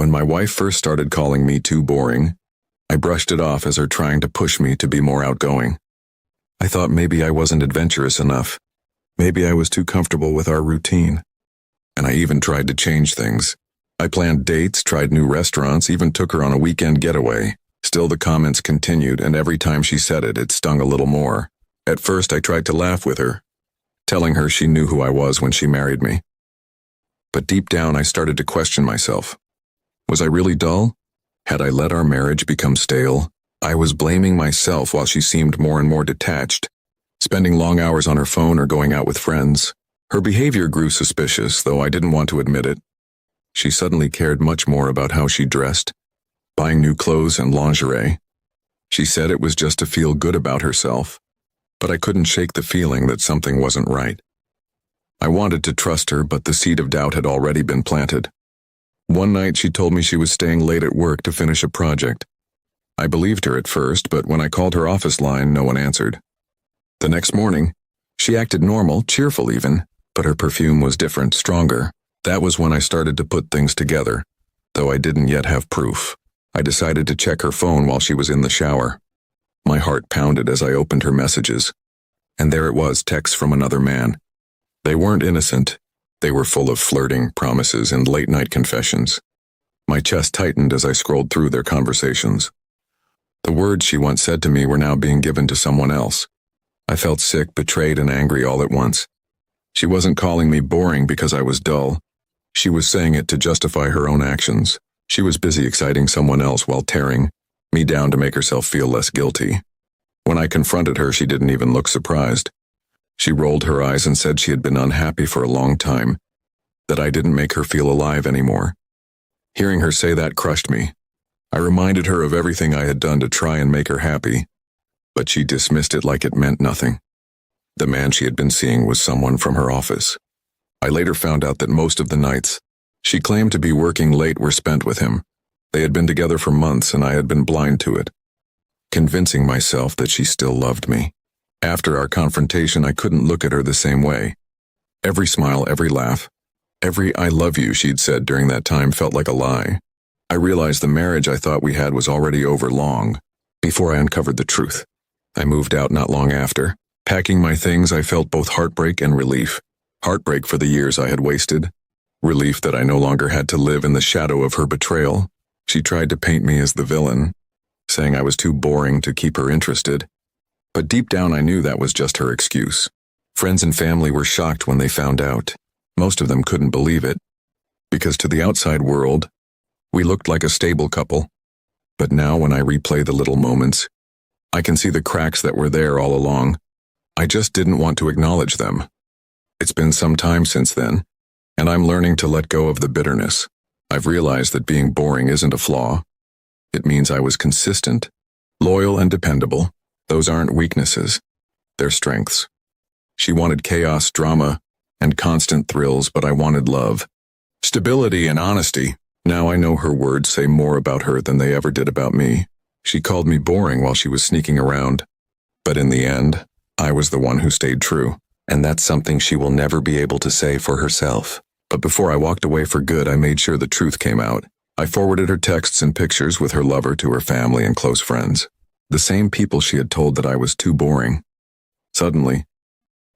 When my wife first started calling me too boring, I brushed it off as her trying to push me to be more outgoing. I thought maybe I wasn't adventurous enough. Maybe I was too comfortable with our routine. And I even tried to change things. I planned dates, tried new restaurants, even took her on a weekend getaway. Still the comments continued, and every time she said it, it stung a little more. At first I tried to laugh with her, telling her she knew who I was when she married me. But deep down I started to question myself. Was I really dull? Had I let our marriage become stale? I was blaming myself while she seemed more and more detached, spending long hours on her phone or going out with friends. Her behavior grew suspicious, though I didn't want to admit it. She suddenly cared much more about how she dressed, buying new clothes and lingerie. She said it was just to feel good about herself, but I couldn't shake the feeling that something wasn't right. I wanted to trust her, but the seed of doubt had already been planted. One night she told me she was staying late at work to finish a project. I believed her at first, but when I called her office line, no one answered. The next morning, she acted normal, cheerful even, but her perfume was different, stronger. That was when I started to put things together, though I didn't yet have proof. I decided to check her phone while she was in the shower. My heart pounded as I opened her messages. And there it was, texts from another man. They weren't innocent. They were full of flirting, promises, and late-night confessions. My chest tightened as I scrolled through their conversations. The words she once said to me were now being given to someone else. I felt sick, betrayed, and angry all at once. She wasn't calling me boring because I was dull. She was saying it to justify her own actions. She was busy exciting someone else while tearing me down to make herself feel less guilty. When I confronted her, she didn't even look surprised. She rolled her eyes and said she had been unhappy for a long time, that I didn't make her feel alive anymore. Hearing her say that crushed me. I reminded her of everything I had done to try and make her happy, but she dismissed it like it meant nothing. The man she had been seeing was someone from her office. I later found out that most of the nights she claimed to be working late were spent with him. They had been together for months and I had been blind to it, convincing myself that she still loved me. After our confrontation, I couldn't look at her the same way. Every smile, every laugh, every I love you she'd said during that time felt like a lie. I realized the marriage I thought we had was already over long before I uncovered the truth. I moved out not long after. Packing my things, I felt both heartbreak and relief. Heartbreak for the years I had wasted. Relief that I no longer had to live in the shadow of her betrayal. She tried to paint me as the villain, saying I was too boring to keep her interested. But deep down I knew that was just her excuse. Friends and family were shocked when they found out. Most of them couldn't believe it, because to the outside world, we looked like a stable couple. But now when I replay the little moments, I can see the cracks that were there all along. I just didn't want to acknowledge them. It's been some time since then, and I'm learning to let go of the bitterness. I've realized that being boring isn't a flaw. It means I was consistent, loyal, and dependable. Those aren't weaknesses, they're strengths. She wanted chaos, drama, and constant thrills, but I wanted love, stability, and honesty. Now I know her words say more about her than they ever did about me. She called me boring while she was sneaking around, but in the end, I was the one who stayed true, and that's something she will never be able to say for herself. But before I walked away for good, I made sure the truth came out. I forwarded her texts and pictures with her lover to her family and close friends. The same people she had told that I was too boring. Suddenly,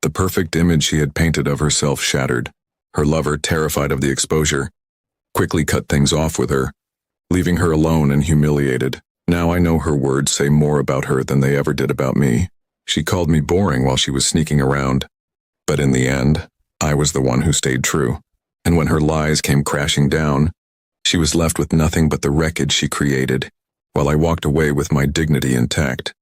the perfect image she had painted of herself shattered. Her lover, terrified of the exposure, quickly cut things off with her, leaving her alone and humiliated. Now I know her words say more about her than they ever did about me. She called me boring while she was sneaking around, but in the end, I was the one who stayed true. And when her lies came crashing down, she was left with nothing but the wreckage she created, while I walked away with my dignity intact.